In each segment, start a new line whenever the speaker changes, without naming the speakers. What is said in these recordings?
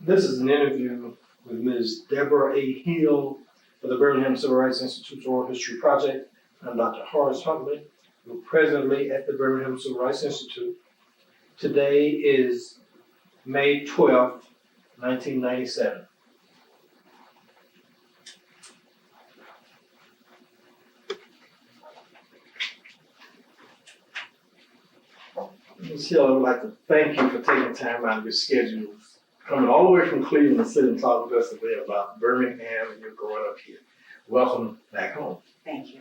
This is an interview with Ms. Deborah Hill of the Birmingham Civil Rights Institute's Oral History Project. I'm Dr. Horace Huntley, who presently at the Birmingham Civil Rights Institute. Today is May 12th, 1997. Ms. Hill, I would like to thank you for taking time out of your schedules, coming all the way from Cleveland to sit and talk with us today about Birmingham and your growing up here. Welcome back home.
Thank you.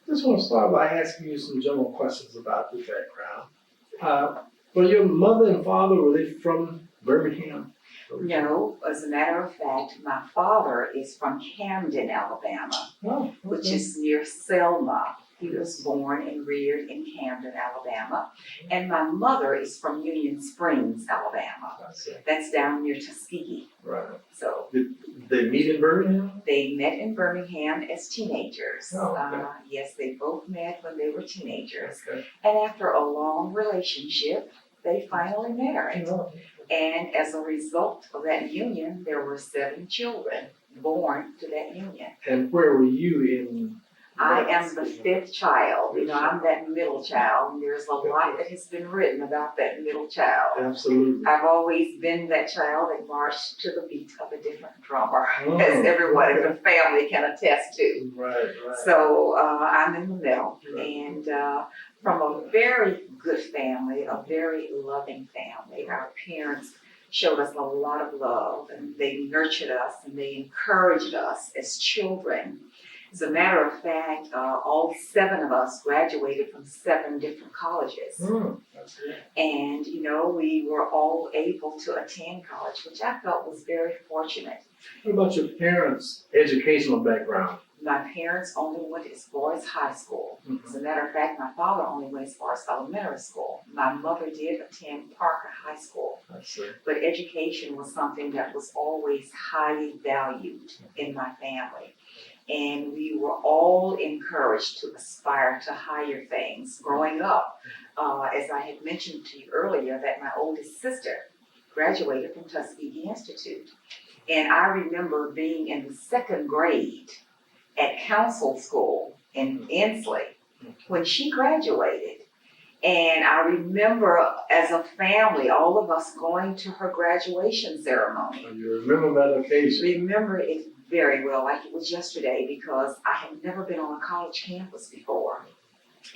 Just want to start by asking you some general questions about your background. Were your mother and father, were they from Birmingham?
No, as a matter of fact, my father is from Camden, Alabama, which is near Selma. He was born and reared in Camden, Alabama. And my mother is from Union Springs, Alabama. That's down near Tuskegee.
Right.
So
Did they meet in Birmingham?
they met in Birmingham as teenagers.
Oh, okay.
Yes, they both met when they were teenagers.
Okay.
And after a long relationship, they finally married.
Oh,
And as a result of that union, there were 7 children born to that union.
and where were you in?
I am the 5th child. You know, I'm that middle child, and there's a lot that has been written about that middle child.
Absolutely.
I've always been that child that marched to the beat of a different drummer,
Oh,
as everyone in
okay.
the family can attest to.
Right.
So I'm in the middle,
Right.
and from a very good family, a very loving family. Our parents showed us a lot of love, and they nurtured us, and they encouraged us as children. As a matter of fact, all 7 of us graduated from 7 different colleges.
That's it.
And, you know, we were all able to attend college, which I felt was very fortunate.
What about your parents' educational background?
My parents only went as far as high school. As a matter of fact, my father only went as far as elementary school. My mother did attend Parker High School.
That's it.
But education was something that was always highly valued in my family. And we were all encouraged to aspire to higher things. Growing up, as I had mentioned to you earlier, that my oldest sister graduated from Tuskegee Institute. And I remember being in the 2nd grade at council school in Inslee when she graduated. And I remember as a family, all of us going to her graduation ceremony.
So you remember that occasion?
Remember it very well, like it was yesterday, because I had never been on a college campus before.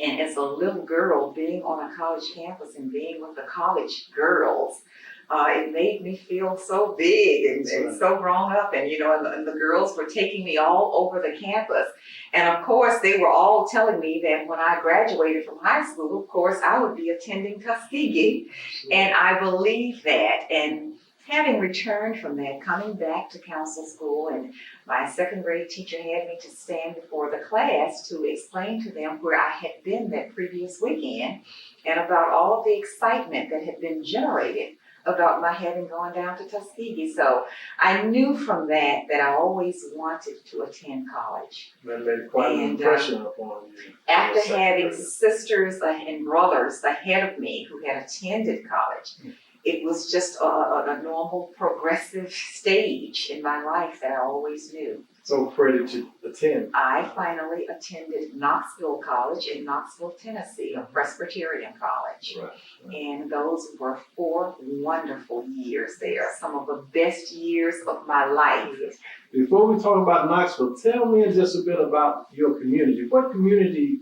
And as a little girl, being on a college campus and being with the college girls, it made me feel so big and so grown up. And, you know, and the girls were taking me all over the campus. And of course, they were all telling me that when I graduated from high school, of course, I would be attending Tuskegee. And I believed that. And having returned from that, coming back to council school, and my 2nd grade teacher had me to stand before the class to explain to them where I had been that previous weekend and about all of the excitement that had been generated about my having gone down to Tuskegee. So I knew from that I always wanted to attend college.
That made quite an impression upon you.
After having sisters and brothers ahead of me who had attended college, it was just a normal progressive stage in my life that I always knew.
So where did you attend?
I finally attended Knoxville College in Knoxville, Tennessee, a Presbyterian college.
Right.
And those were 4 wonderful years there, some of the best years of my life.
Before we talk about Knoxville, tell me just a bit about your community. What community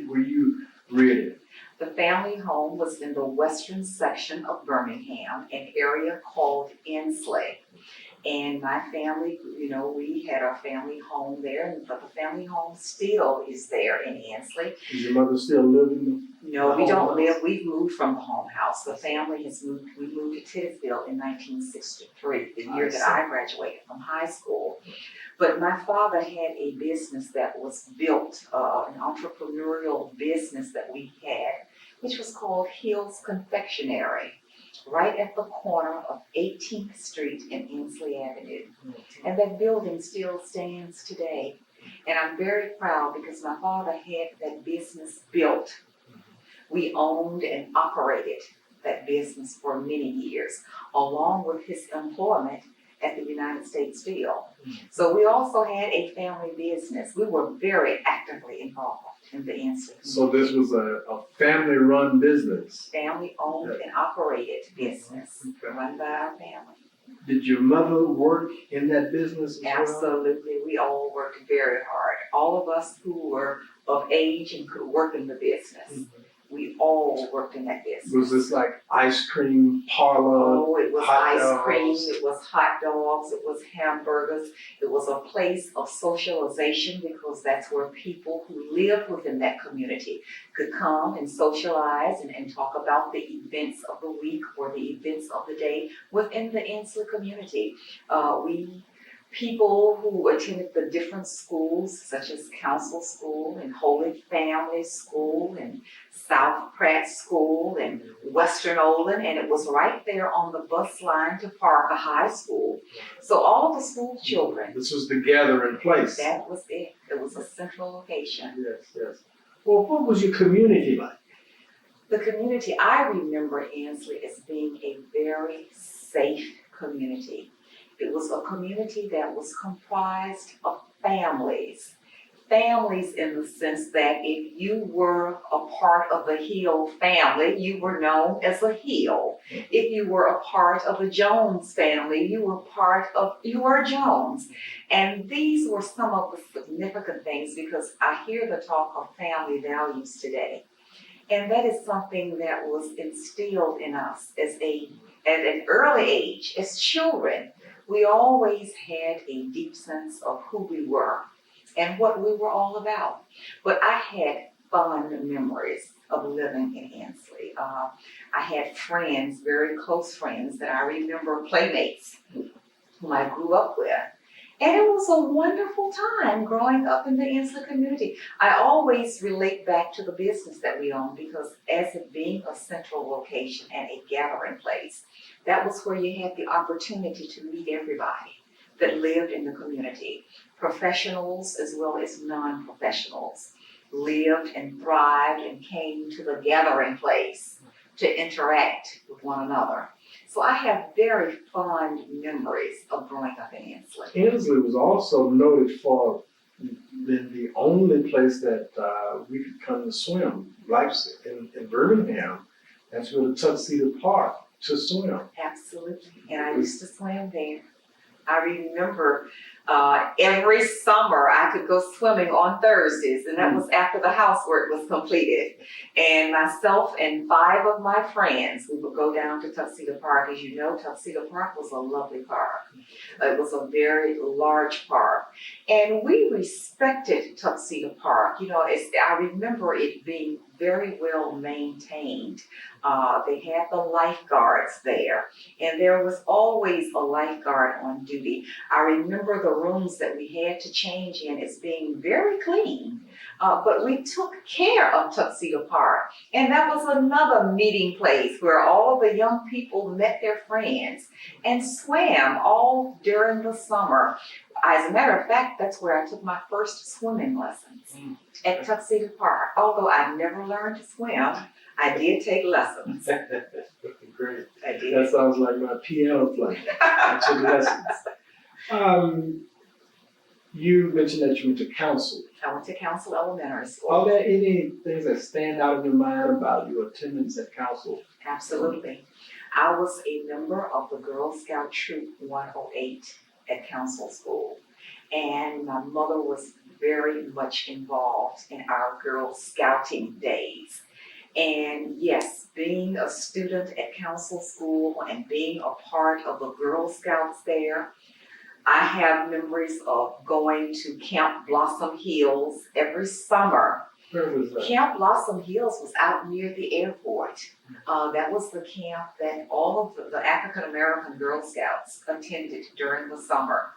were you reared in?
The family home was in the western section of Birmingham, an area called Inslee. And my family, you know, we had our family home there, but the family home still is there in Inslee.
Is your mother still living?
No, we don't live, we've moved from the home house. The family has moved, we moved to Titusville in 1963, the year that I graduated from high school. But my father had a business that was built, an entrepreneurial business that we had, which was called Hill's Confectionery, right at the corner of 18th Street and Inslee Avenue. And that building still stands today. And I'm very proud because my father had that business built. We owned and operated that business for many years, along with his employment at the United States Steel. So we also had a family business. We were very actively involved in the Ansley community.
So this was a family-run business.
Family-owned and operated business,
Okay.
run by our family.
Did your mother work in that business as well?
Absolutely, we all worked very hard. All of us who were of age and could work in the business, we all worked in that business.
Was this like ice cream parlor?
Oh, it was
hot
ice cream,
dogs?
it was hot dogs, it was hamburgers. It was a place of socialization because that's where people who lived within that community could come and socialize and talk about the events of the week or the events of the day within the Ansley community. People who attended the different schools, such as Council School and Holy Family School and South Pratt School and Western Olin, and it was right there on the bus line to Parker High School. So all of the school children,
This was the gathering place.
that was it. It was a central location.
Yes, yes. Well, what was your community like?
The community, I remember Ansley as being a very safe community. It was a community that was comprised of families. Families in the sense that if you were a part of the Hill family, you were known as a Hill. If you were a part of the Jones family, you were a Jones. And these were some of the significant things because I hear the talk of family values today. And that is something that was instilled in us at an early age, as children. We always had a deep sense of who we were and what we were all about. But I had fond memories of living in Ansley. I had friends, very close friends that I remember, playmates whom I grew up with. And it was a wonderful time growing up in the Ansley community. I always relate back to the business that we owned because as it being a central location and a gathering place, that was where you had the opportunity to meet everybody that lived in the community. Professionals as well as non-professionals lived and thrived and came to the gathering place to interact with one another. So I have very fond memories of growing up in Ansley.
Ansley was also noted for being the only place that we could come to swim. Life's in Birmingham, that's where the Tuxedo Park to swim.
Absolutely, and I used to swim there. I remember every summer I could go swimming on Thursdays, and that was after the housework was completed. And myself and 5 of my friends, we would go down to Tuxedo Park. As you know, Tuxedo Park was a lovely park. It was a very large park. And we respected Tuxedo Park. You know, I remember it being very well maintained. They had the lifeguards there, and there was always a lifeguard on duty. I remember the rooms that we had to change in as being very clean, but we took care of Tuxedo Park, and that was another meeting place where all the young people met their friends and swam all during the summer. As a matter of fact, that's where I took my first swimming lessons, at Tuxedo Park. Although I never learned to swim, I did take lessons.
Great.
I did.
That sounds like my piano playing. I took lessons. You mentioned that you went to council.
I went to Council Elementary School.
Are there any things that stand out in your mind about your attendance at council?
Absolutely. I was a member of the Girl Scout Troop 108 at Council School. And my mother was very much involved in our Girl Scouting days. And yes, being a student at Council School and being a part of the Girl Scouts there, I have memories of going to Camp Blossom Hills every summer.
Where was that?
Camp Blossom Hills was out near the airport. That was the camp that all of the African American Girl Scouts attended during the summer.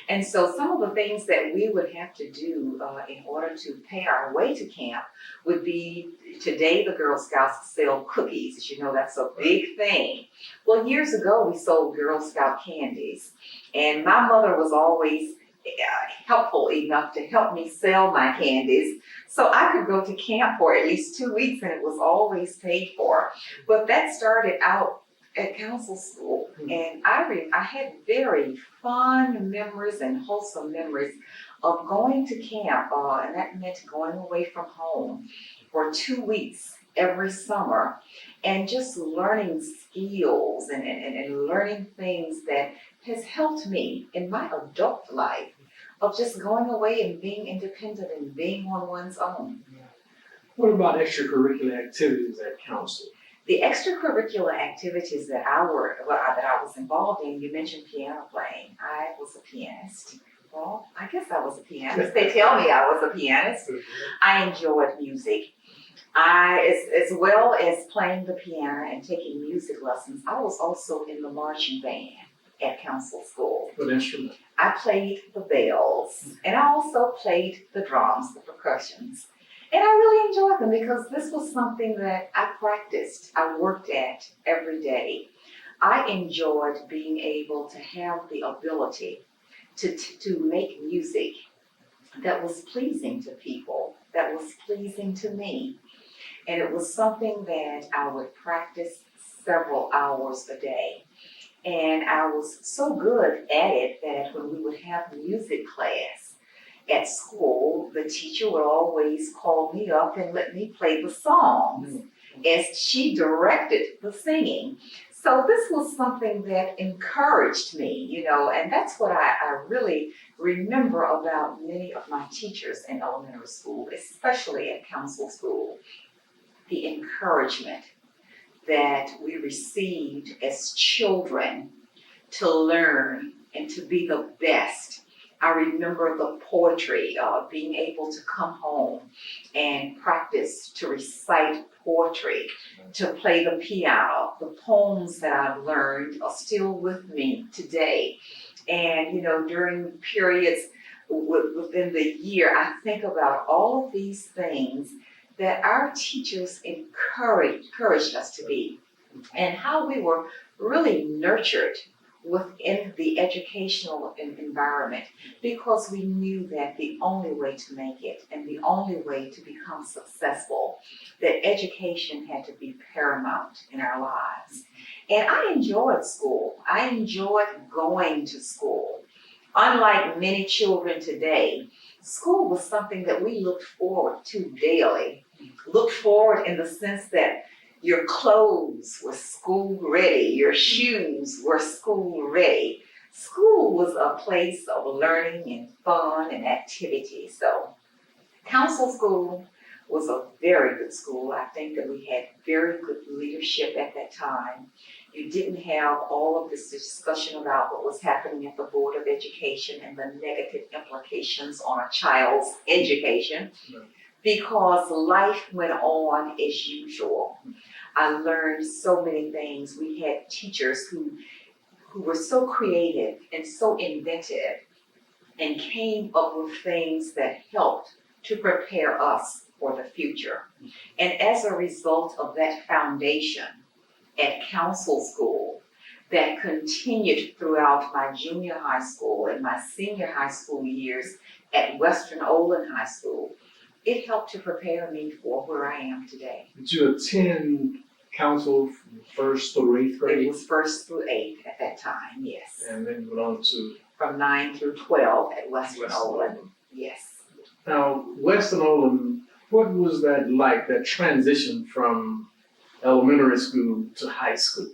And so some of the things that we would have to do in order to pay our way to camp would be, today the Girl Scouts sell cookies. As you know, that's a big thing. Well, years ago we sold Girl Scout candies. And my mother was always helpful enough to help me sell my candies. So I could go to camp for at least 2 weeks and it was always paid for. But that started out at council school, and I had very fond memories and wholesome memories of going to camp, and that meant going away from home for 2 weeks every summer, and just learning skills and learning things that has helped me in my adult life of just going away and being independent and being on one's own.
What about extracurricular activities at council?
The extracurricular activities that I was involved in, you mentioned piano playing. I was a pianist. Well, I guess I was a pianist. They tell me I was a pianist. I enjoyed music. As well as playing the piano and taking music lessons, I was also in the marching band at council school.
What instrument?
I played the bells, and I also played the drums, the percussions. And I really enjoyed them because this was something that I practiced, I worked at every day. I enjoyed being able to have the ability to make music that was pleasing to people, that was pleasing to me. And it was something that I would practice several hours a day. And I was so good at it that when we would have music class at school, the teacher would always call me up and let me play the songs as she directed the singing. So this was something that encouraged me, and that's what I really remember about many of my teachers in elementary school, especially at council school. The encouragement that we received as children to learn and to be the best. I remember the poetry, being able to come home and practice to recite poetry, to play the piano. The poems that I've learned are still with me today. And, during periods within the year, I think about all of these things that our teachers encouraged us to be, and how we were really nurtured within the educational environment, because we knew that the only way to make it and the only way to become successful, that education had to be paramount in our lives. And I enjoyed school. I enjoyed going to school. Unlike many children today, school was something that we looked forward to daily. Looked forward in the sense that your clothes were school ready, your shoes were school ready. School was a place of learning and fun and activity. So council school was a very good school. I think that we had very good leadership at that time. You didn't have all of this discussion about what was happening at the Board of Education and the negative implications on a child's education, because life went on as usual. I learned so many things. We had teachers who were so creative and so inventive and came up with things that helped to prepare us for the future. And as a result of that foundation at council school that continued throughout my junior high school and my senior high school years at Western Olin High School, it helped to prepare me for where I am today.
Did you attend council from first through eighth grade?
It was first through eighth at that time, yes.
And then went on to?
From 9 through 12 at Western Olin, yes.
Now, Western Olin, what was that like, that transition from elementary school to high school?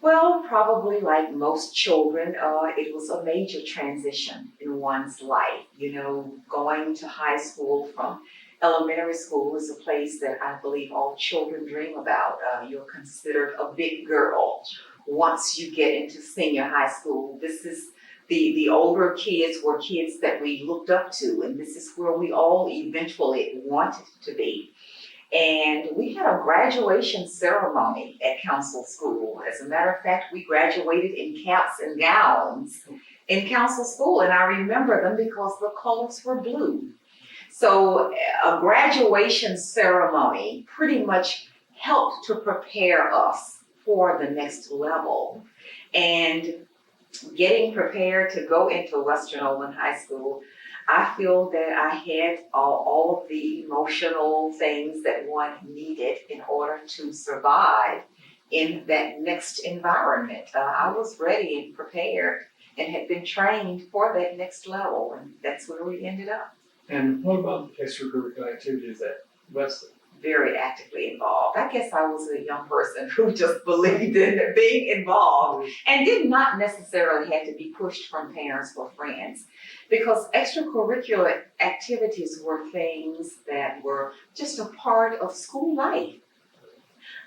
Well, probably like most children, it was a major transition in one's life. Going to high school from elementary school is a place that I believe all children dream about. You're considered a big girl once you get into senior high school. This is the older kids were kids that we looked up to, and this is where we all eventually wanted to be. And we had a graduation ceremony at council school. As a matter of fact, we graduated in caps and gowns in council school, and I remember them because the colors were blue. So a graduation ceremony pretty much helped to prepare us for the next level. And getting prepared to go into Western Olin High School, I feel that I had all of the emotional things that one needed in order to survive in that next environment. I was ready and prepared and had been trained for that next level, and that's where we ended up.
And what about extracurricular activities at Weston?
Very actively involved. I guess I was a young person who just believed in being involved and did not necessarily have to be pushed from parents or friends, because extracurricular activities were things that were just a part of school life.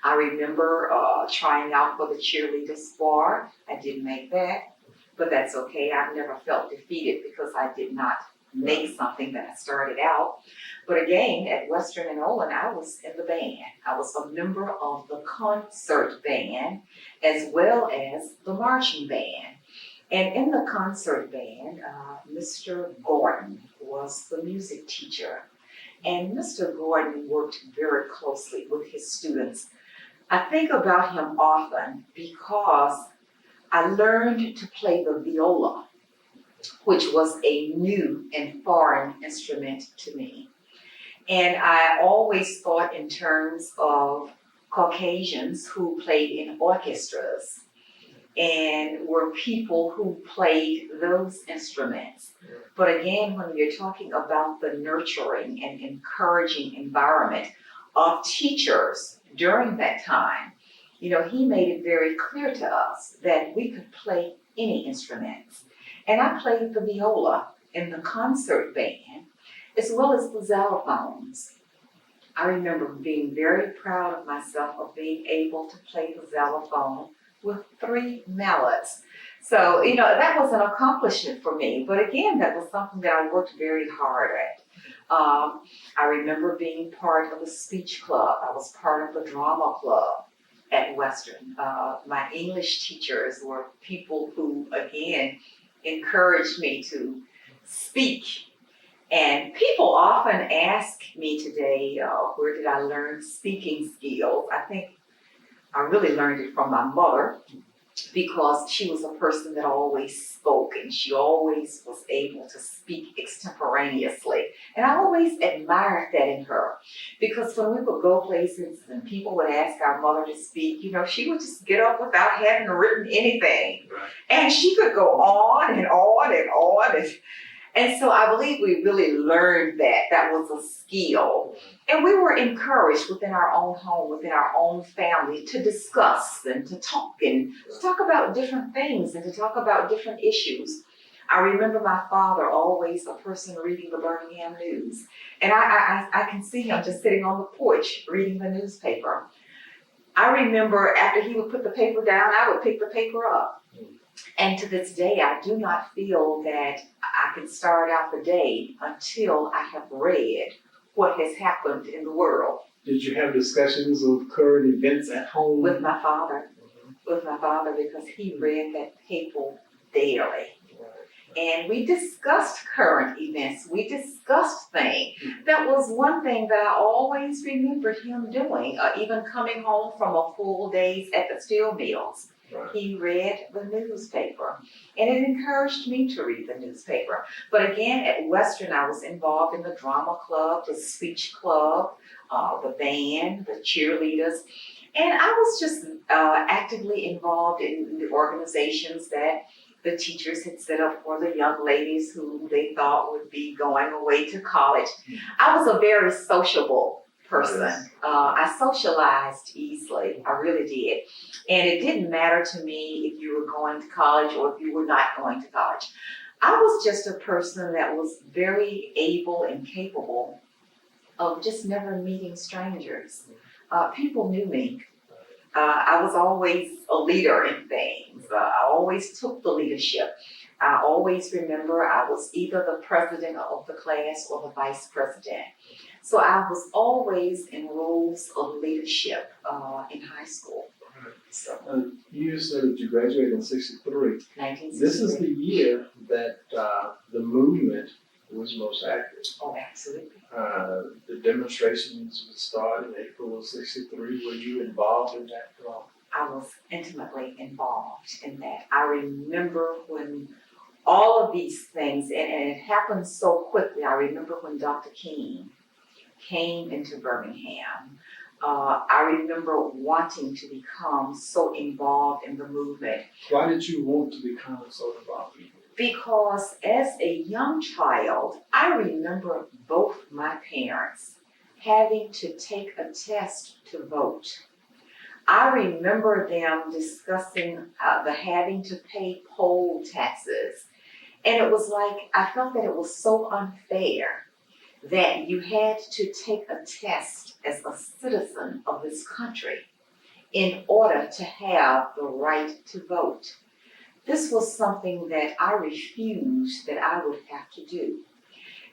I remember trying out for the cheerleader squad. I didn't make that, but that's okay. I've never felt defeated because I did not make something that I started out. But again, at Western and Olin, I was in the band. I was a member of the concert band as well as the marching band. And in the concert band, Mr. Gordon was the music teacher. And Mr. Gordon worked very closely with his students. I think about him often because I learned to play the viola, which was a new and foreign instrument to me. And I always thought in terms of Caucasians who played in orchestras and were people who played those instruments. But again, when you're talking about the nurturing and encouraging environment of teachers during that time, you know, he made it very clear to us that we could play any instruments. And I played the viola in the concert band, as well as the xylophones. I remember being very proud of myself of being able to play the xylophone with 3 mallets. So, you know, that was an accomplishment for me. But again, that was something that I worked very hard at. I remember being part of a speech club. I was part of the drama club at Western. My English teachers were people who, again, encouraged me to speak. And people often ask me today, where did I learn speaking skills? I think I really learned it from my mother, because she was a person that always spoke and she always was able to speak extemporaneously. And I always admired that in her, because when we would go places and people would ask our mother to speak, you know, she would just get up without having written anything.
Right.
And she could go on and on and on. And so I believe we really learned that. That was a skill. And we were encouraged within our own home, within our own family, to discuss and to talk about different things and to talk about different issues. I remember my father, always a person reading the Birmingham news. And I can see him just sitting on the porch reading the newspaper. I remember after he would put the paper down, I would pick the paper up. And to this day, I do not feel that I can start out the day until I have read what has happened in the world.
Did you have discussions of current events at home?
With my father, because he read that paper daily. And we discussed current events, we discussed things. That was one thing that I always remembered him doing, even coming home from a full days at the steel mills.
Right.
He read the newspaper, and it encouraged me to read the newspaper. But again, at Western, I was involved in the drama club, the speech club, the band, the cheerleaders, and I was just actively involved in the organizations that the teachers had set up for the young ladies who they thought would be going away to college. I was a very sociable person.
Yes.
I socialized easily, I really did. And it didn't matter to me if you were going to college or if you were not going to college. I was just a person that was very able and capable of just never meeting strangers. People knew me. I was always a leader in things. I always took the leadership. I always remember I was either the president of the class or the vice president. So I was always in roles of leadership in high school. So,
You said that you graduated in '63.
1963.
This is the year that the movement was most active.
Oh, absolutely.
The demonstrations would start in April of '63. Were you involved in that at all?
I was intimately involved in that. I remember when all of these things, and it happened so quickly. I remember when Dr. King came into Birmingham. I remember wanting to become so involved in the movement
Why did you want to become so involved?
because as a young child, I remember both my parents having to take a test to vote. I remember them discussing the having to pay poll taxes. And it was like, I felt that it was so unfair that you had to take a test as a citizen of this country in order to have the right to vote. This was something that I refused that I would have to do.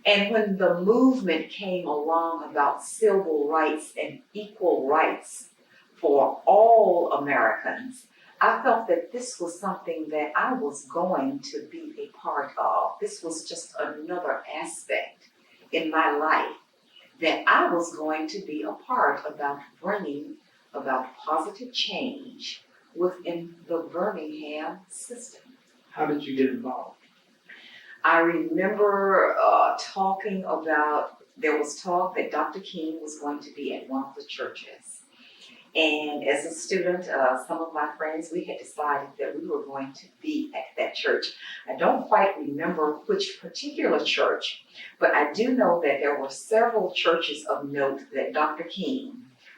And when the movement came along about civil rights and equal rights for all Americans, I felt that this was something that I was going to be a part of. This was just another aspect in my life that I was going to be a part about bringing about positive change within the Birmingham system.
How did you get involved?
I remember talking about, there was talk that Dr. King was going to be at one of the churches. And as a student, some of my friends, we had decided that we were going to be at that church. I don't quite remember which particular church, but I do know that there were several churches of note that Dr. King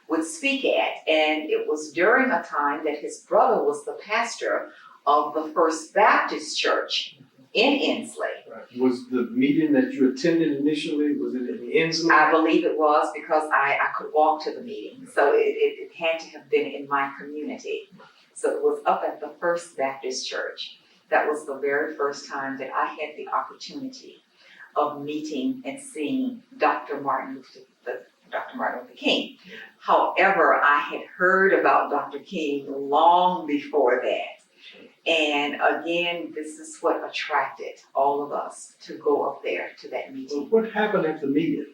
would speak at. And it was during a time that his brother was the pastor of the First Baptist Church in Inslee.
Right. Was the meeting that you attended initially, was it in Inslee?
I believe it was because I could walk to the meeting, so it had to have been in my community. So it was up at the First Baptist Church. That was the very first time that I had the opportunity of meeting and seeing Dr. Martin Luther King. However, I had heard about Dr. King long before that. And again, this is what attracted all of us to go up there to that meeting.
What happened at the meeting?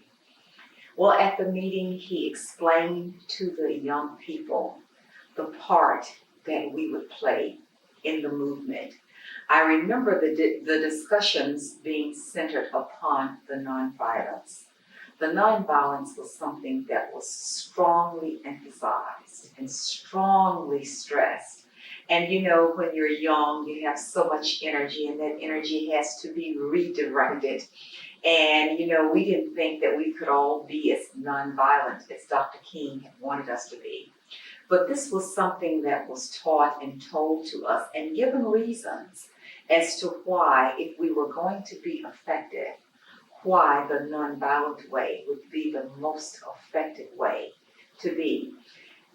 Well, at the meeting, he explained to the young people the part that we would play in the movement. I remember the discussions being centered upon the nonviolence. The nonviolence was something that was strongly emphasized and strongly stressed. And you know, when you're young, you have so much energy, and that energy has to be redirected. And you know, we didn't think that we could all be as nonviolent as Dr. King had wanted us to be. But this was something that was taught and told to us and given reasons as to why, if we were going to be effective, why the nonviolent way would be the most effective way to be.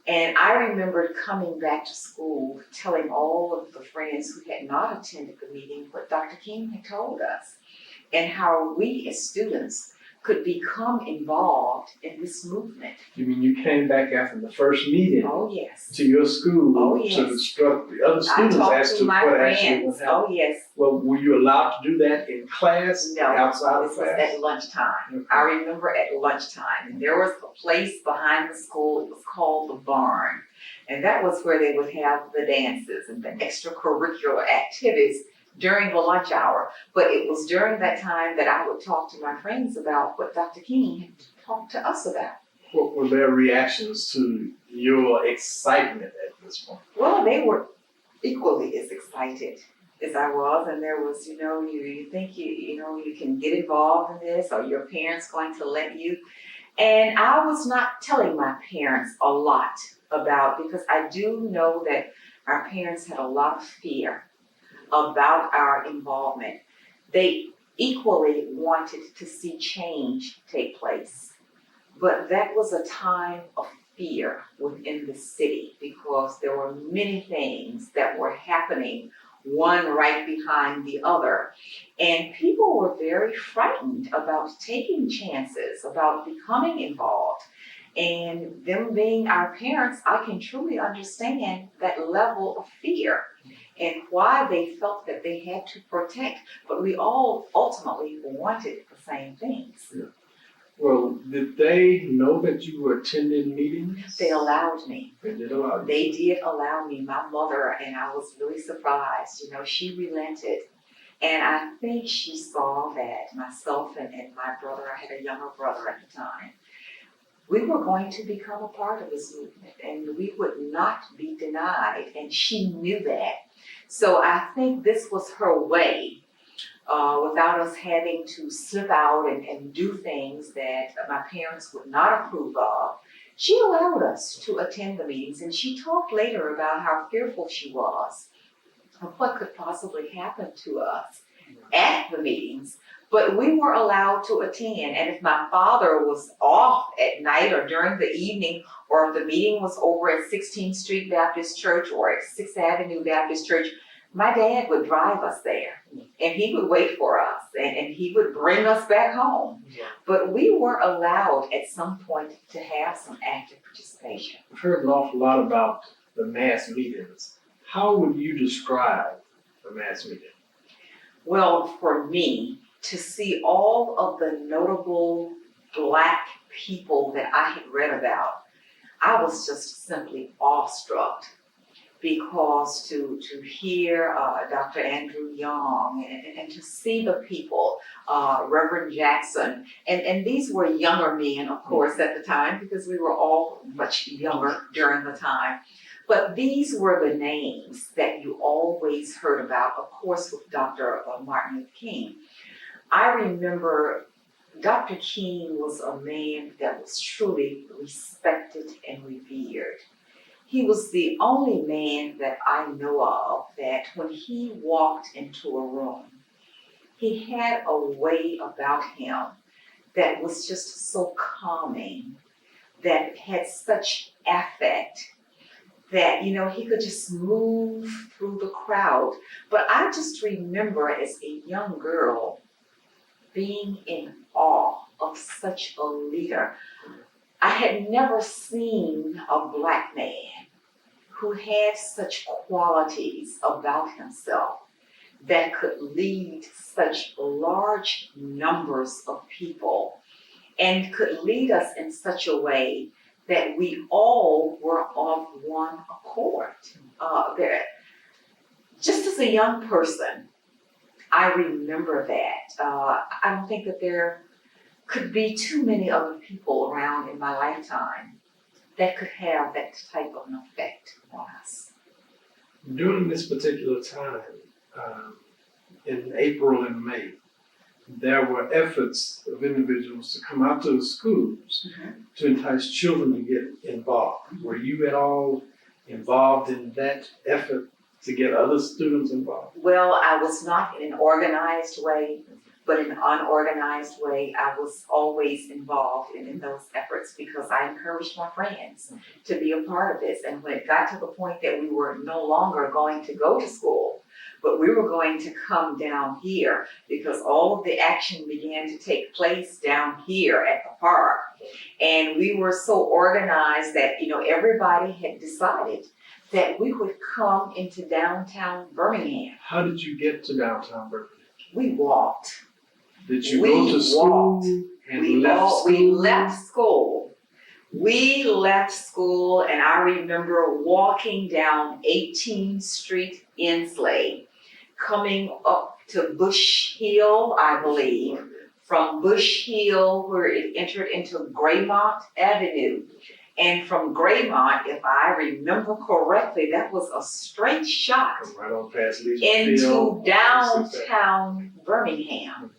And I remembered coming back to school, telling all of the friends who had not attended the meeting what Dr. King had told us, and how we as students could become involved in this movement.
You mean you came back after the first meeting
Oh, yes.
to your school
Oh, yes.
to instruct the other
I
students
talked
as
to
to
my
what actually
friends.
was happening?
Oh, yes.
Well, were you allowed to do that in class,
No,
outside of
this was
class?
at lunchtime.
Okay.
I remember at lunchtime, and there was a place behind the school, it was called the barn. And that was where they would have the dances and the extracurricular activities during the lunch hour. But it was during that time that I would talk to my friends about what Dr. King had talked to us about.
What were their reactions to your excitement at this point?
Well, they were equally as excited as I was, and there was, you know, you think you can get involved in this, or your parents going to let you. And I was not telling my parents a lot about, because I do know that our parents had a lot of fear about our involvement. They equally wanted to see change take place. But that was a time of fear within the city, because there were many things that were happening, one right behind the other. And people were very frightened about taking chances, about becoming involved. And them being our parents, I can truly understand that level of fear and why they felt that they had to protect. But we all ultimately wanted the same things.
Yeah. Well, did they know that you were attending meetings?
They allowed me.
They did allow you.
They did allow me, my mother, and I was really surprised. You know, she relented. And I think she saw that myself and my brother, I had a younger brother at the time, we were going to become a part of this movement and we would not be denied, and she knew that. So I think this was her way, without us having to slip out and do things that my parents would not approve of. She allowed us to attend the meetings, and she talked later about how fearful she was of what could possibly happen to us at the meetings, but we were allowed to attend. And if my father was off at night or during the evening, or if the meeting was over at 16th Street Baptist Church or at 6th Avenue Baptist Church, my dad would drive us there, and he would wait for us, and he would bring us back home. But we were allowed at some point to have some active participation.
I've heard an awful lot about the mass meetings. How would you describe a mass meeting?
Well, for me, to see all of the notable Black people that I had read about, I was just simply awestruck. Because to hear Dr. Andrew Young and to see the people, Reverend Jackson, and these were younger men, of course, at the time, because we were all much younger during the time. But these were the names that you always heard about, of course, with Dr. Martin Luther King. I remember Dr. King was a man that was truly respected and revered. He was the only man that I know of that when he walked into a room, he had a way about him that was just so calming, that had such affect, that, he could just move through the crowd. But I just remember as a young girl being in awe of such a leader. I had never seen a Black man who had such qualities about himself that could lead such large numbers of people and could lead us in such a way that we all were of one accord. Just as a young person, I remember that. I don't think that there could be too many other people around in my lifetime that could have that type of an effect on us.
During this particular time, in April and May, there were efforts of individuals to come out to the schools to entice children to get involved. Were you at all involved in that effort to get other students involved?
Well, I was not in an organized way, but in an unorganized way, I was always involved in those efforts because I encouraged my friends to be a part of this. And when it got to the point that we were no longer going to go to school, but we were going to come down here because all of the action began to take place down here at the park. And we were so organized that, everybody had decided that we would come into downtown Birmingham.
How did you get to downtown Birmingham?
We walked.
Did you go to school and left school?
We left school. We left school, and I remember walking down 18th Street, Inslee, coming up to Bush Hill, I believe, from Bush Hill where it entered into Graymont Avenue. And from Graymont, if I remember correctly, that was a straight shot
Right on past
into downtown Birmingham.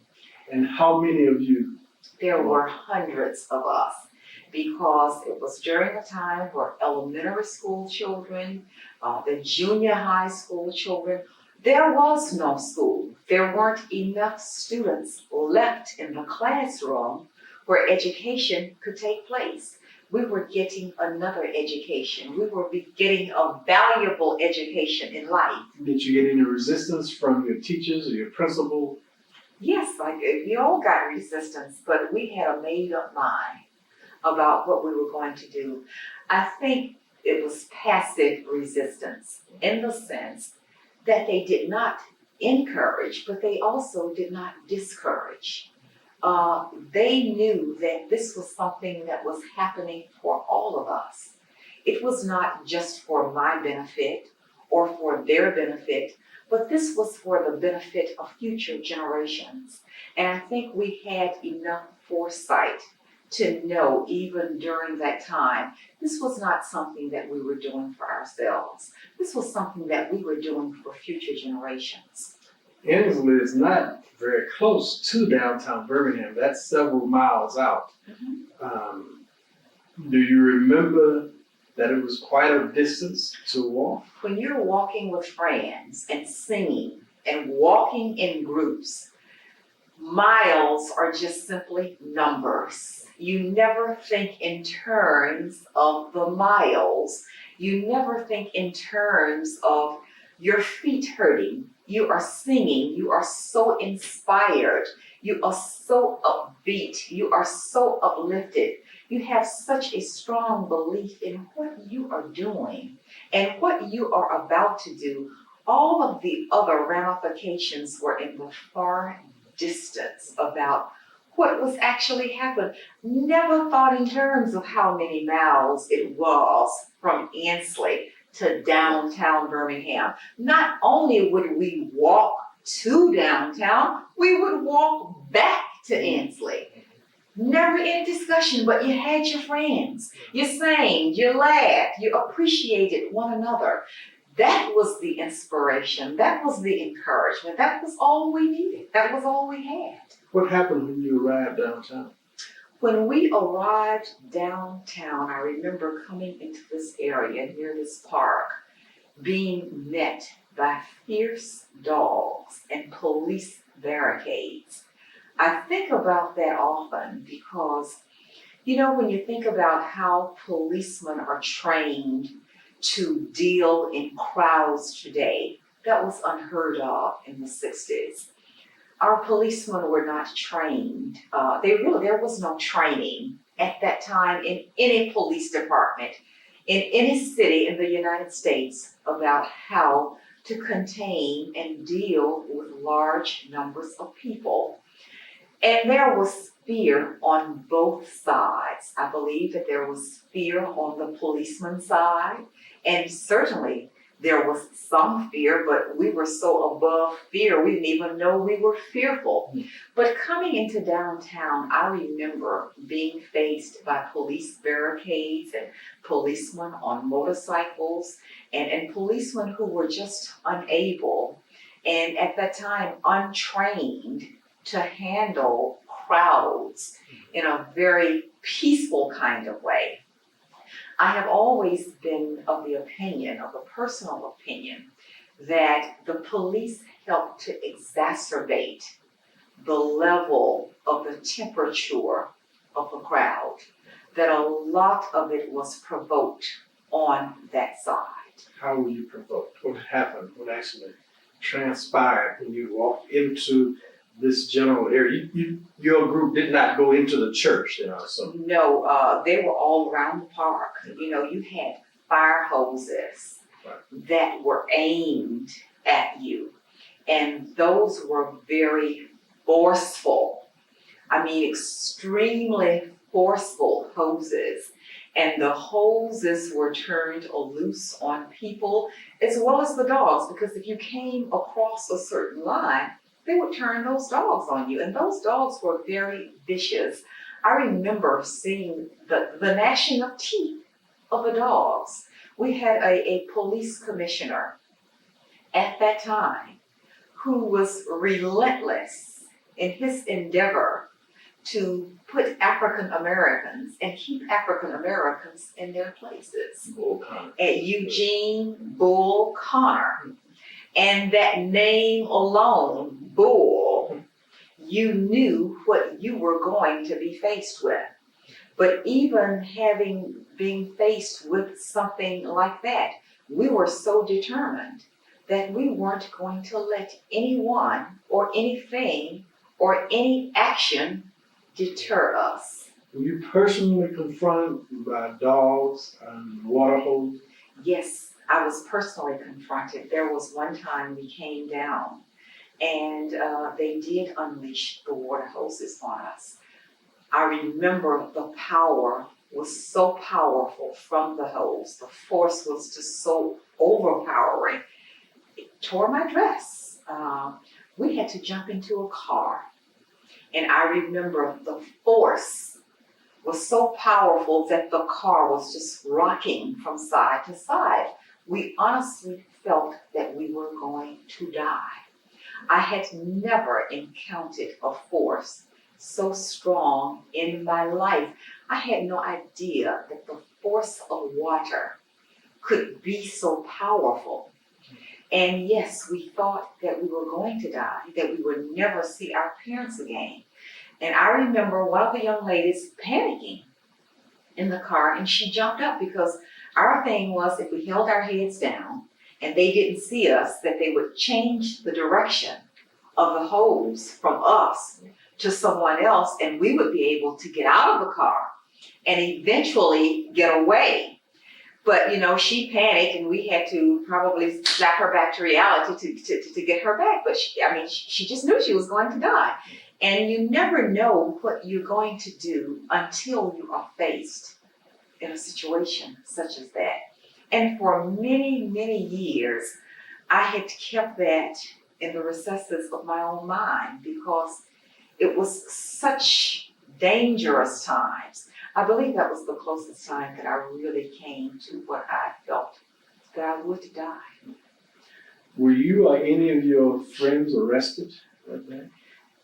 And how many of you?
There were hundreds of us because it was during the time where elementary school children, the junior high school children, there was no school. There weren't enough students left in the classroom where education could take place. We were getting another education. We were getting a valuable education in life.
Did you get any resistance from your teachers or your principal?
Yes, we all got resistance, but we had a made-up mind about what we were going to do. I think it was passive resistance in the sense that they did not encourage, but they also did not discourage. They knew that this was something that was happening for all of us. It was not just for my benefit or for their benefit, but this was for the benefit of future generations. And I think we had enough foresight to know, even during that time, this was not something that we were doing for ourselves. This was something that we were doing for future generations.
Inslee is not very close to downtown Birmingham. That's several miles out. Do you remember that it was quite a distance to walk?
When you're walking with friends and singing and walking in groups, miles are just simply numbers. You never think in terms of the miles. You never think in terms of your feet hurting. You are singing. You are so inspired. You are so upbeat. You are so uplifted. You have such a strong belief in what you are doing and what you are about to do. All of the other ramifications were in the far distance about what was actually happening. Never thought in terms of how many miles it was from Inslee to downtown Birmingham. Not only would we walk to downtown, we would walk back to Inslee. Never in discussion, but you had your friends. You sang, you laughed, you appreciated one another. That was the inspiration. That was the encouragement. That was all we needed. That was all we had.
What happened when you arrived downtown?
When we arrived downtown, I remember coming into this area near this park, being met by fierce dogs and police barricades. I think about that often because, when you think about how policemen are trained to deal in crowds today, that was unheard of in the 60s. Our policemen were not trained. There was no training at that time in any police department, in any city in the United States about how to contain and deal with large numbers of people. And there was fear on both sides. I believe that there was fear on the policeman's side, and certainly there was some fear, but we were so above fear, we didn't even know we were fearful. But coming into downtown, I remember being faced by police barricades and policemen on motorcycles and policemen who were just unable and at that time untrained to handle crowds in a very peaceful kind of way. I have always been of the personal opinion, that the police helped to exacerbate the level of the temperature of the crowd, that a lot of it was provoked on that side.
How were you provoked? What happened? What actually transpired when you walked into this general area? Your group did not go into the church, so.
No, they were all around the park. You had fire hoses that were aimed at you, and those were very forceful. Extremely forceful hoses. And the hoses were turned loose on people as well as the dogs, because if you came across a certain line, they would turn those dogs on you, and those dogs were very vicious. I remember seeing the gnashing of teeth of the dogs. We had a police commissioner at that time who was relentless in his endeavor to put African Americans and keep African Americans in their places.
Bull Connor.
At Eugene Bull Connor. And that name alone, Bull, you knew what you were going to be faced with. But even being faced with something like that, we were so determined that we weren't going to let anyone or anything or any action deter us.
Were you personally confronted by dogs and water hoses?
Yes, I was personally confronted. There was one time we came down and they did unleash the water hoses on us. I remember the power was so powerful from the hose. The force was just so overpowering. It tore my dress. We had to jump into a car. And I remember the force was so powerful that the car was just rocking from side to side. We honestly felt that we were going to die. I had never encountered a force so strong in my life. I had no idea that the force of water could be so powerful. And yes, we thought that we were going to die, that we would never see our parents again. And I remember one of the young ladies panicking in the car, and she jumped up because our thing was if we held our heads down and they didn't see us, that they would change the direction of the hose from us to someone else, and we would be able to get out of the car and eventually get away. But she panicked, and we had to probably slap her back to reality to get her back. But she just knew she was going to die. And you never know what you're going to do until you are faced in a situation such as that. And for many, many years, I had kept that in the recesses of my own mind because it was such dangerous times. I believe that was the closest time that I really came to what I felt that I would die.
Were you or any of your friends arrested that day?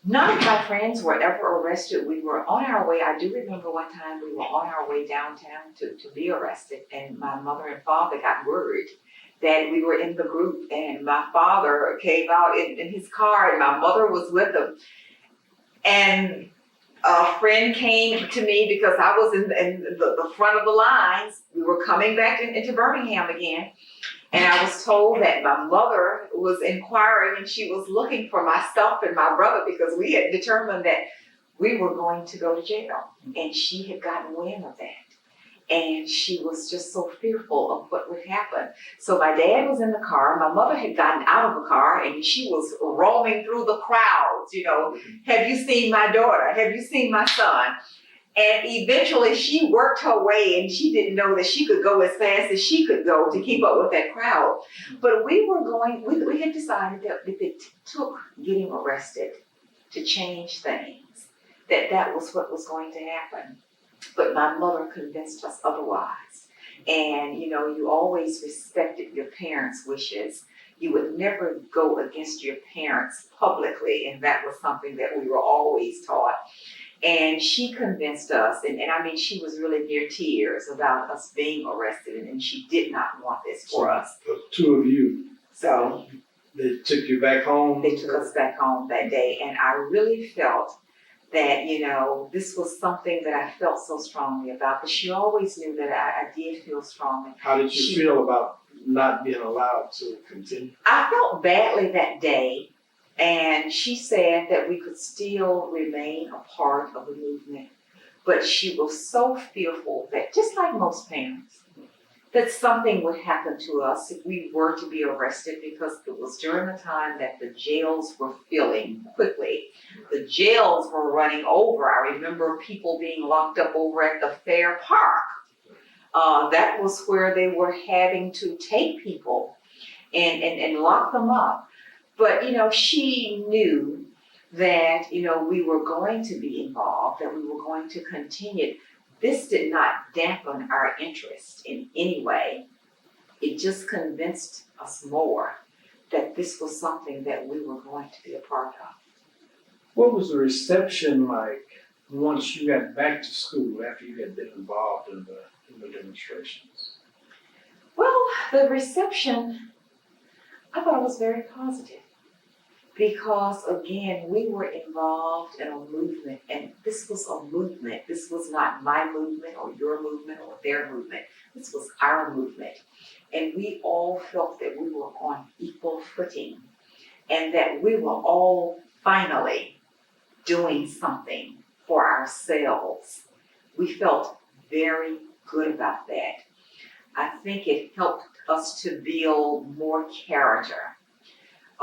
None of my friends were ever arrested. We were on our way. I do remember one time we were on our way downtown to be arrested, and my mother and father got word that we were in the group, and my father came out in his car, and my mother was with him. And a friend came to me because I was in the front of the lines. We were coming back into Birmingham again. And I was told that my mother was inquiring, and she was looking for myself and my brother because we had determined that we were going to go to jail. And she had gotten wind of that. And she was just so fearful of what would happen. So my dad was in the car. My mother had gotten out of the car, and she was roaming through the crowds. Have you seen my daughter? Have you seen my son? And eventually she worked her way, and she didn't know that she could go as fast as she could go to keep up with that crowd. But we had decided that if it took getting arrested to change things, that was what was going to happen. But my mother convinced us otherwise. And you always respected your parents' wishes. You would never go against your parents publicly, and that was something that we were always taught. And she convinced us, and she was really near tears about us being arrested, and she did not want this for us.
The two of you.
So
They took you back home?
They took us back home that day, and I really felt that, this was something that I felt so strongly about, but she always knew that I did feel strongly.
How did you feel about not being allowed to continue?
I felt badly that day. And she said that we could still remain a part of the movement. But she was so fearful that, just like most parents, that something would happen to us if we were to be arrested, because it was during the time that the jails were filling quickly. The jails were running over. I remember people being locked up over at the Fair Park. That was where they were having to take people and lock them up. But, she knew that, we were going to be involved, that we were going to continue. This did not dampen our interest in any way. It just convinced us more that this was something that we were going to be a part of.
What was the reception like once you got back to school after you had been involved in the demonstrations?
Well, the reception, I thought it was very positive. Because again, we were involved in a movement, and this was a movement. This was not my movement or your movement or their movement. This was our movement. And we all felt that we were on equal footing, and that we were all finally doing something for ourselves. We felt very good about that. I think it helped us to build more character.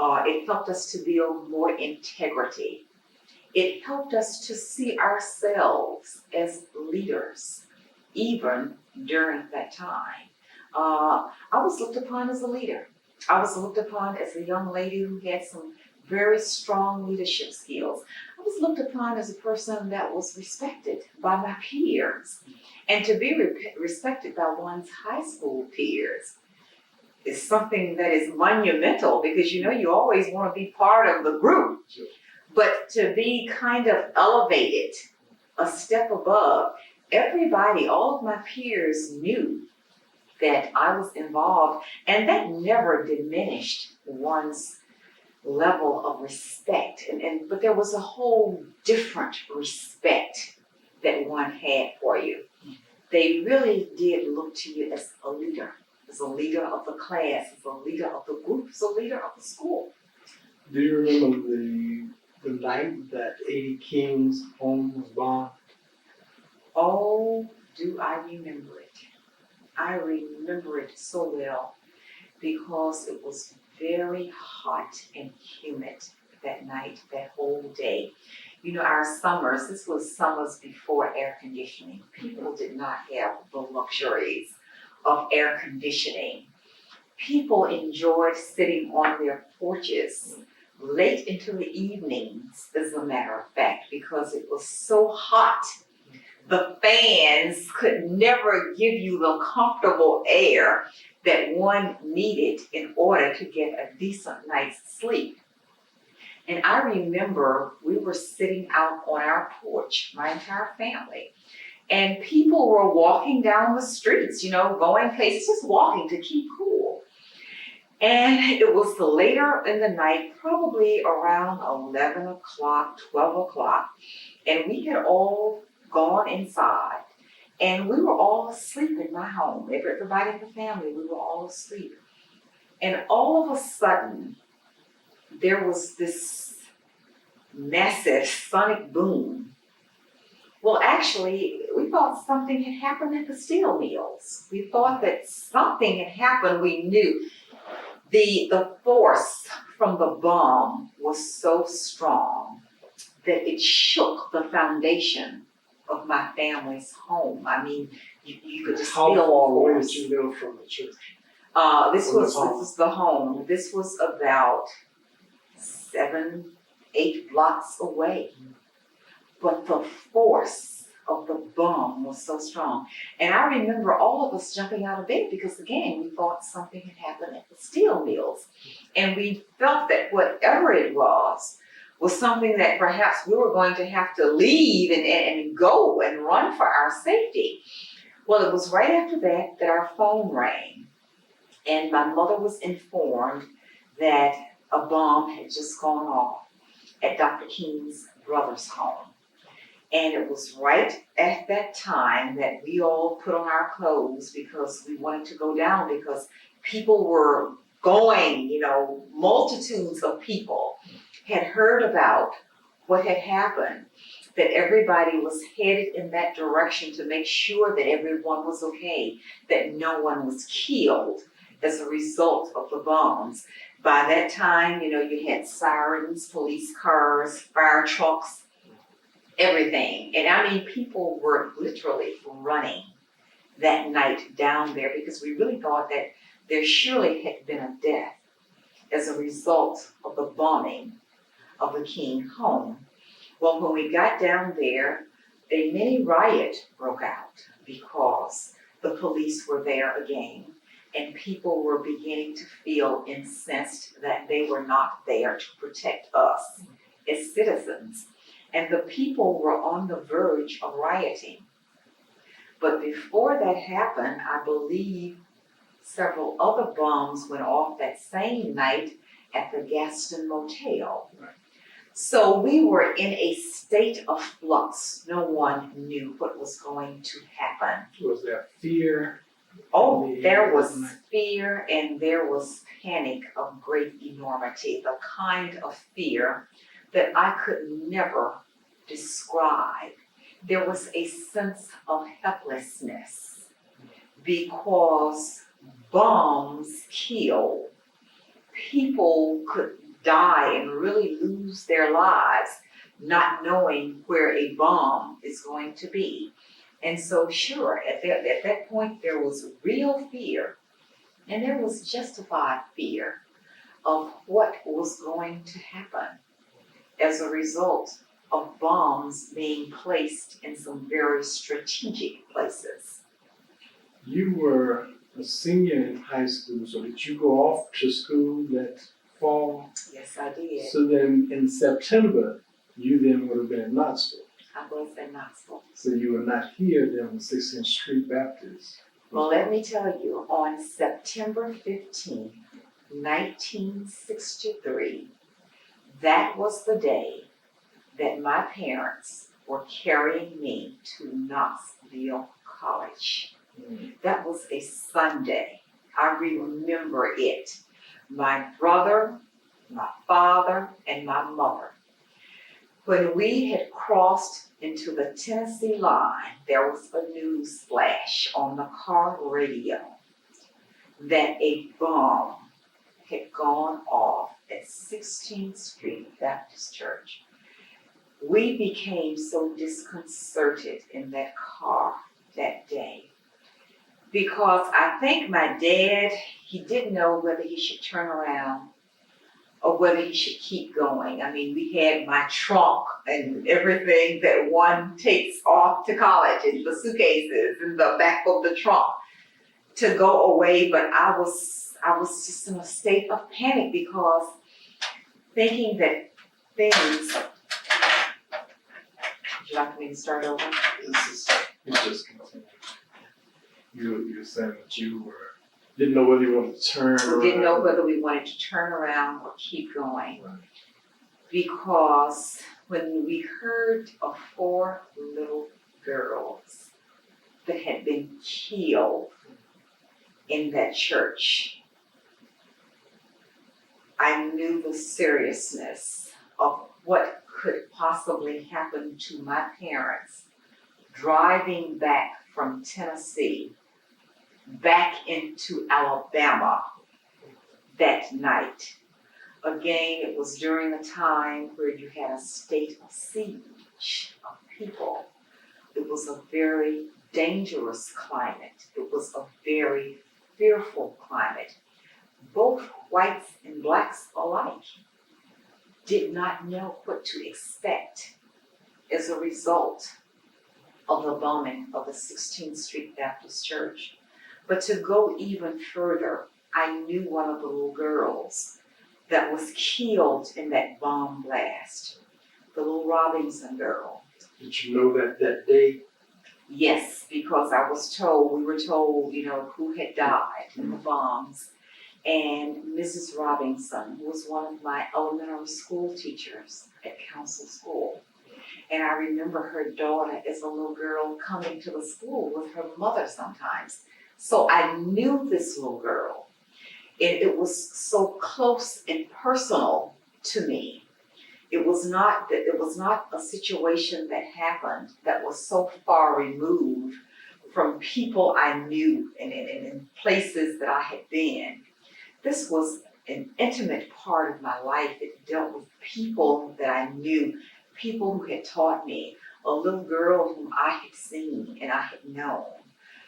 It helped us to build more integrity. It helped us to see ourselves as leaders, even during that time. I was looked upon as a leader. I was looked upon as a young lady who had some very strong leadership skills. I was looked upon as a person that was respected by my peers. And to be respected by one's high school peers is something that is monumental because you always want to be part of the group.
Sure.
But to be kind of elevated a step above, everybody, all of my peers knew that I was involved, and that never diminished one's level of respect. But there was a whole different respect that one had for you. They really did look to you as a leader of the class, as a leader of the group, as a leader of the school.
Do you remember the night that 80 King's home was bombed?
Oh, do I remember it. I remember it so well because it was very hot and humid that night, that whole day. Our summers, this was summers before air conditioning. People did not have the luxuries of air conditioning. People enjoyed sitting on their porches late into the evenings, as a matter of fact, because it was so hot. The fans could never give you the comfortable air that one needed in order to get a decent night's sleep. And I remember we were sitting out on our porch, my entire family, and people were walking down the streets, going places, just walking to keep cool. And it was later in the night, probably around 11 o'clock, 12 o'clock, and we had all gone inside, and we were all asleep in my home. Everybody in the family, we were all asleep. And all of a sudden, there was this massive sonic boom. Well, actually, we thought something had happened at the steel mills. We thought that something had happened. We knew the force from the bomb was so strong that it shook the foundation of my family's home. I mean, you could just
How
feel
far away
force.
did you live from the church?
This was the home. This was about 7, 8 blocks away. But the force of the bomb was so strong. And I remember all of us jumping out of bed because, again, we thought something had happened at the steel mills. And we felt that whatever it was something that perhaps we were going to have to leave and go and run for our safety. Well, it was right after that our phone rang. And my mother was informed that a bomb had just gone off at Dr. King's brother's home. And it was right at that time that we all put on our clothes because we wanted to go down because people were going, multitudes of people had heard about what had happened, that everybody was headed in that direction to make sure that everyone was okay, that no one was killed as a result of the bombs. By that time, you had sirens, police cars, fire trucks, everything. And I mean, people were literally running that night down there because we really thought that there surely had been a death as a result of the bombing of the King home. Well, when we got down there, a mini riot broke out because the police were there again, and people were beginning to feel incensed that they were not there to protect us as citizens. And the people were on the verge of rioting. But before that happened, I believe several other bombs went off that same night at the Gaston Motel.
Right.
So we were in a state of flux. No one knew what was going to happen.
Was there fear?
Oh, there was fear and there was panic of great enormity, the kind of fear that I could never describe. There was a sense of helplessness because bombs kill. People could die and really lose their lives not knowing where a bomb is going to be. And so sure, at that point there was real fear, and there was justified fear of what was going to happen as a result of bombs being placed in some very strategic places.
You were a senior in high school, so did you go off to school that fall?
Yes, I did.
So then in September, you then would have been in Knoxville.
I was in Knoxville.
So you were not here then on 16th Street Baptist.
Well, let me tell you, on September 15th, 1963, that was the day that my parents were carrying me to Knoxville College. That was a Sunday. I remember it. My brother, my father, and my mother. When we had crossed into the Tennessee line, there was a news flash on the car radio that a bomb had gone off at 16th Street Baptist Church. We became so disconcerted in that car that day because I think my dad, he didn't know whether he should turn around or whether he should keep going. I mean, we had my trunk and everything that one takes off to college and the suitcases in the back of the trunk to go away, but I was just in a state of panic because thinking that things. Would you like me to start over?
It's just continuing. You're saying that you didn't know whether you wanted to turn around.
We didn't know whether we wanted to turn around or keep going.
Right.
Because when we heard of 4 little girls that had been killed in that church, I knew the seriousness of what could possibly happen to my parents driving back from Tennessee back into Alabama that night. Again, it was during a time where you had a state of siege of people. It was a very dangerous climate. It was a very fearful climate. Both whites and blacks alike did not know what to expect as a result of the bombing of the 16th Street Baptist Church. But to go even further, I knew one of the little girls that was killed in that bomb blast, the little Robinson girl.
Did you know that day?
Yes, because we were told, who had died in the bombs. And Mrs. Robinson, who was one of my elementary school teachers at Council School. And I remember her daughter as a little girl coming to the school with her mother sometimes. So I knew this little girl. It was so close and personal to me. It was not a situation that happened that was so far removed from people I knew and places that I had been. This was an intimate part of my life. It dealt with people that I knew, people who had taught me, a little girl whom I had seen and I had known.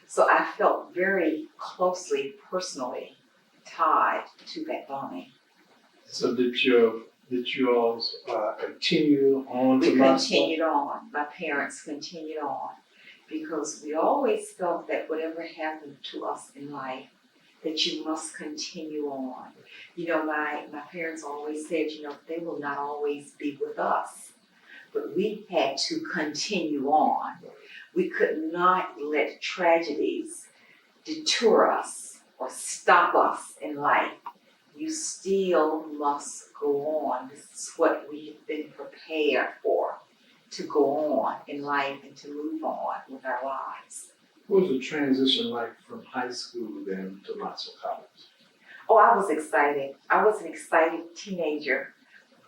So I felt very closely, personally tied to that bombing.
So did you all continue on
We
to Knoxville?
continued on. My parents continued on because we always felt that whatever happened to us in life, that you must continue on. My parents always said, they will not always be with us, but we had to continue on. We could not let tragedies deter us or stop us in life. You still must go on. This is what we have been prepared for, to go on in life and to move on with our lives.
What was the transition like from high school then to Knoxville College?
Oh, I was excited. I was an excited teenager,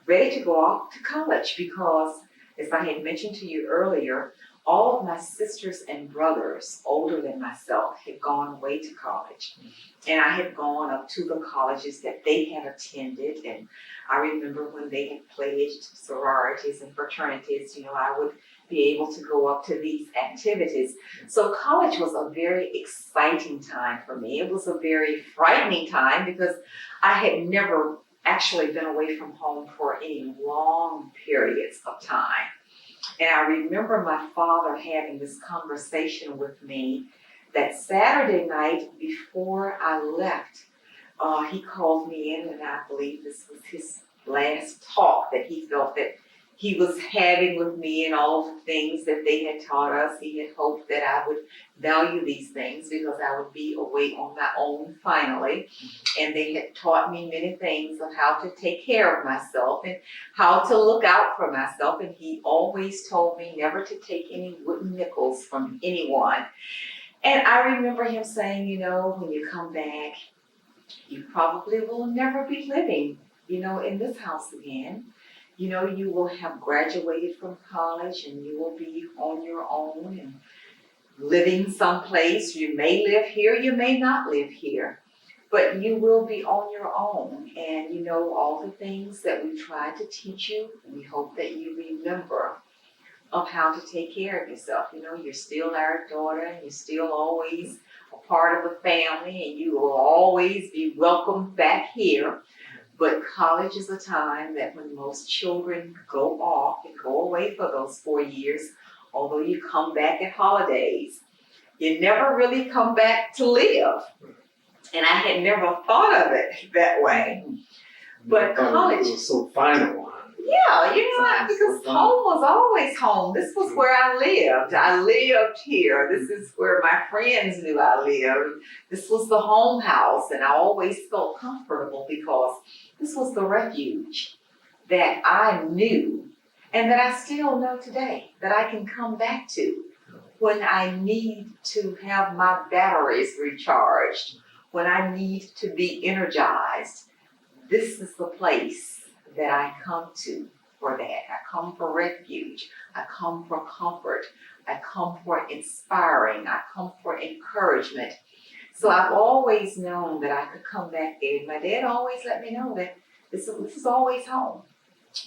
ready to go off to college because, as I had mentioned to you earlier, all of my sisters and brothers, older than myself, had gone away to college. And I had gone up to the colleges that they had attended. And I remember when they had pledged sororities and fraternities, I would be able to go up to these activities. So college was a very exciting time for me. It was a very frightening time because I had never actually been away from home for any long periods of time. And I remember my father having this conversation with me that Saturday night before I left. He called me in, and I believe this was his last talk that he felt that he was having with me, and all of the things that they had taught us. He had hoped that I would value these things because I would be away on my own finally. And they had taught me many things of how to take care of myself and how to look out for myself. And he always told me never to take any wooden nickels from anyone. And I remember him saying, when you come back, you probably will never be living, in this house again. You will have graduated from college and you will be on your own and living someplace. You may live here, you may not live here, but you will be on your own. And all the things that we tried to teach you, we hope that you remember of how to take care of yourself. You're still our daughter and you're still always a part of the family and you will always be welcome back here. But college is a time that when most children go off and go away for those 4 years, although you come back at holidays, you never really come back to live. And I had never thought of it that way. But college
was so final.
Yeah, because home was always home. This was where I lived. I lived here. This is where my friends knew I lived. This was the home house, and I always felt comfortable because this was the refuge that I knew and that I still know today, that I can come back to when I need to have my batteries recharged, when I need to be energized. This is the place that I come to for that. I come for refuge. I come for comfort. I come for inspiring. I come for encouragement. So I've always known that I could come back there. And my dad always let me know that this is always home,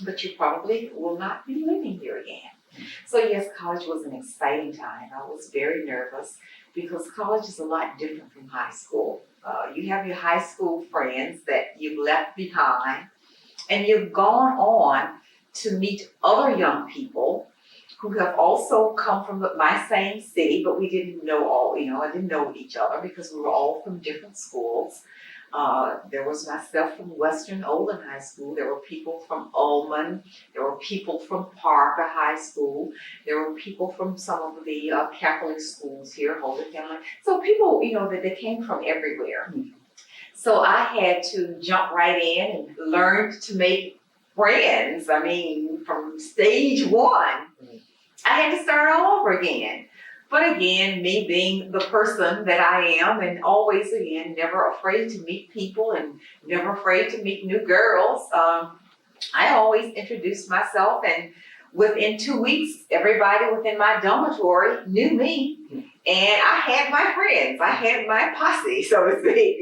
but you probably will not be living here again. So yes, college was an exciting time. I was very nervous because college is a lot different from high school. You have your high school friends that you've left behind, and you've gone on to meet other young people who have also come from my same city, but we didn't know I didn't know each other because we were all from different schools. There was myself from Western Olin High School. There were people from Ullman. There were people from Parker High School. There were people from some of the Catholic schools here, Holy Family. So people, that they came from everywhere. So I had to jump right in and learn to make friends. From stage one, I had to start all over again. But again, me being the person that I am, and always again, never afraid to meet people and never afraid to meet new girls, I always introduced myself, and within 2 weeks, everybody within my dormitory knew me. And I had my friends, I had my posse, so to speak,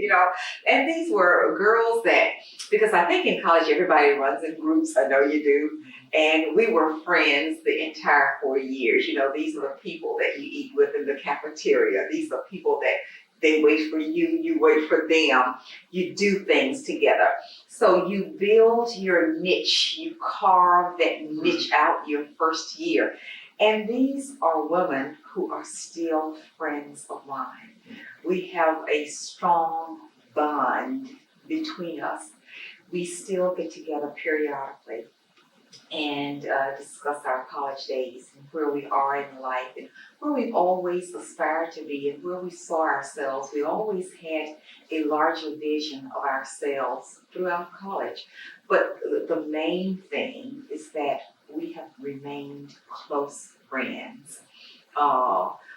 and these were girls that, because I think in college everybody runs in groups, I know you do, and we were friends the entire 4 years. These are the people that you eat with in the cafeteria. These are people that they wait for you, you wait for them, you do things together. So you build your niche, you carve that niche out your first year. And these are women who are still friends of mine. We have a strong bond between us. We still get together periodically and discuss our college days and where we are in life and where we've always aspired to be and where we saw ourselves. We always had a larger vision of ourselves throughout college. But the main thing is that we have remained close friends.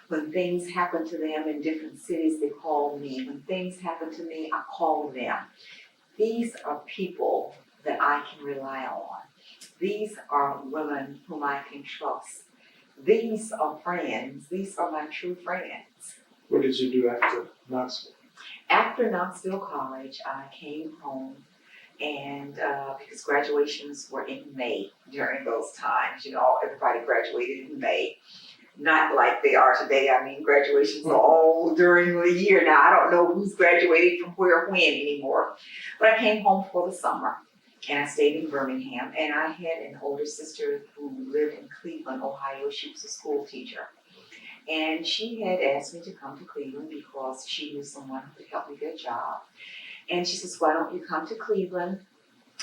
When things happen to them in different cities, they call me. When things happen to me, I call them. These are people that I can rely on. These are women whom I can trust. These are friends. These are my true friends.
What did you do after Knoxville?
After Knoxville College, I came home, and because graduations were in May during those times, everybody graduated in May. Not like they are today. Graduations are all during the year now. I don't know who's graduating from where when anymore. But I came home for the summer. and I stayed in Birmingham, and I had an older sister who lived in Cleveland, Ohio. She was a school teacher. And she had asked me to come to Cleveland because she knew someone who could help me get a job. And she says, why don't you come to Cleveland?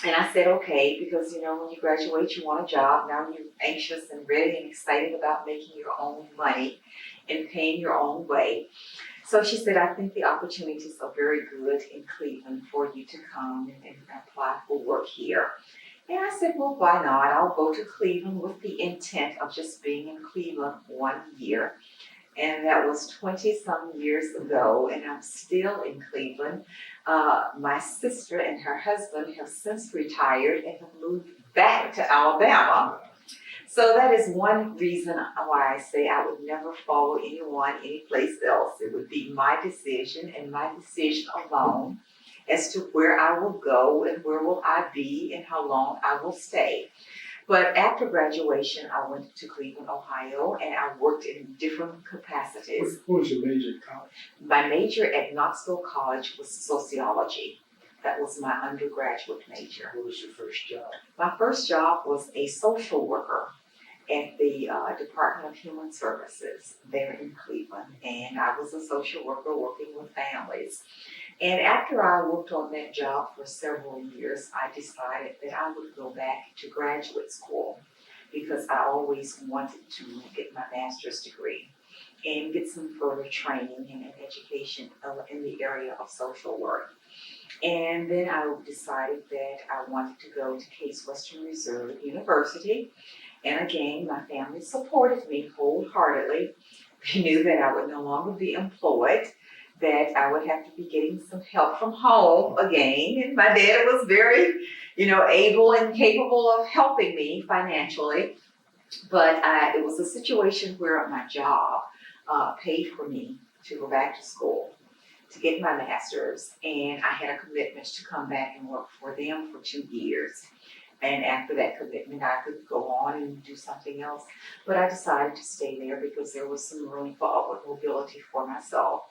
And I said, okay, because when you graduate, you want a job. Now you're anxious and ready and excited about making your own money and paying your own way. So she said, I think the opportunities are very good in Cleveland for you to come and apply for work here. And I said, well, why not? I'll go to Cleveland with the intent of just being in Cleveland 1 year. And that was 20-some years ago, and I'm still in Cleveland. My sister and her husband have since retired and have moved back to Alabama. So that is one reason why I say I would never follow anyone anyplace else. It would be my decision and my decision alone as to where I will go and where will I be and how long I will stay. But after graduation, I went to Cleveland, Ohio, and I worked in different capacities.
What was your major at college?
My major at Knoxville College was sociology. That was my undergraduate major.
What was your first job?
My first job was a social worker at the Department of Human Services there in Cleveland. And I was a social worker working with families. And after I worked on that job for several years, I decided that I would go back to graduate school because I always wanted to get my master's degree and get some further training and education in the area of social work. And then I decided that I wanted to go to Case Western Reserve University. And again, my family supported me wholeheartedly. They knew that I would no longer be employed, that I would have to be getting some help from home again. And my dad was very, able and capable of helping me financially. But it was a situation where my job paid for me to go back to school to get my master's. And I had a commitment to come back and work for them for 2 years. And after that commitment, I could go on and do something else. But I decided to stay there because there was some room for upward mobility for myself.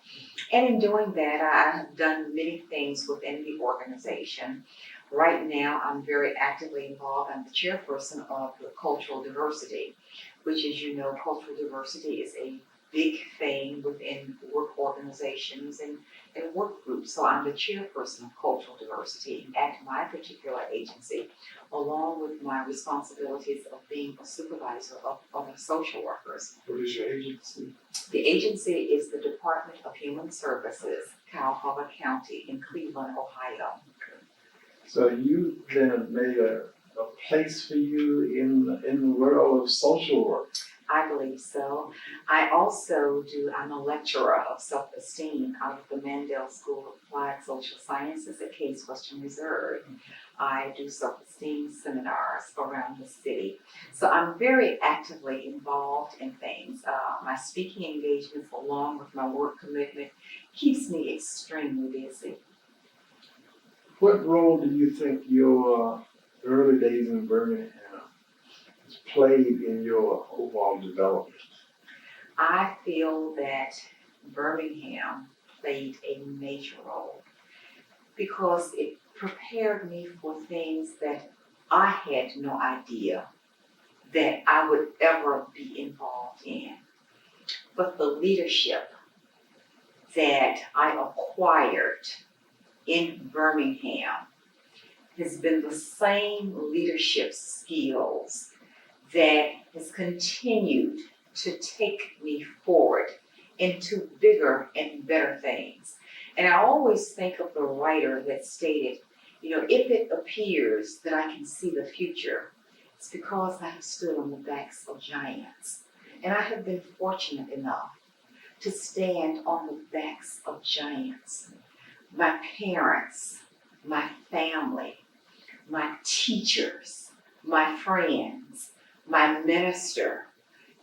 And in doing that, I have done many things within the organization. Right now, I'm very actively involved. I'm the chairperson of the cultural diversity, which, as you know, cultural diversity is a big thing within work organizations and work groups. So I'm the chairperson of cultural diversity at my particular agency, along with my responsibilities of being a supervisor of other social workers.
What is your agency?
The agency is the Department of Human Services, Cuyahoga County in Cleveland, Ohio.
So you then made a place for you in the world of social work.
I believe so. I'm a lecturer of self-esteem out of the Mandel School of Applied Social Sciences at Case Western Reserve. I do self-esteem seminars around the city. So I'm very actively involved in things. My speaking engagements along with my work commitment keeps me extremely busy.
What role do you think your early days in Birmingham has played in your overall development?
I feel that Birmingham played a major role because it prepared me for things that I had no idea that I would ever be involved in. But the leadership that I acquired in Birmingham has been the same leadership skills that has continued to take me forward into bigger and better things. And I always think of the writer that stated, if it appears that I can see the future, it's because I have stood on the backs of giants. And I have been fortunate enough to stand on the backs of giants. My parents, my family, my teachers, my friends, my minister,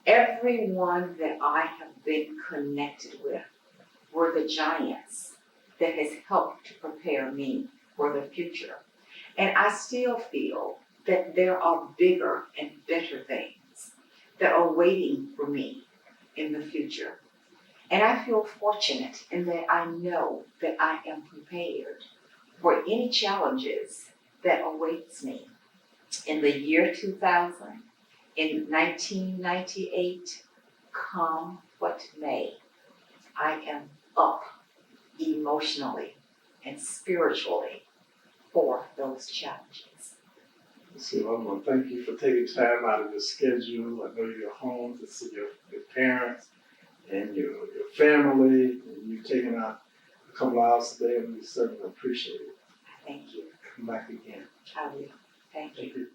everyone that I have been connected with were the giants that has helped to prepare me for the future. And I still feel that there are bigger and better things that are waiting for me in the future. And I feel fortunate in that I know that I am prepared for any challenges that awaits me in the year 2000, in 1998, come what may. I am up emotionally and spiritually for those challenges.
So I want to thank you for taking time out of your schedule. I know you're home to see your parents and your family, and you taking out a couple hours a day, and we certainly appreciate it.
Thank you.
Come back again.
I will. Thank you.
Thank you.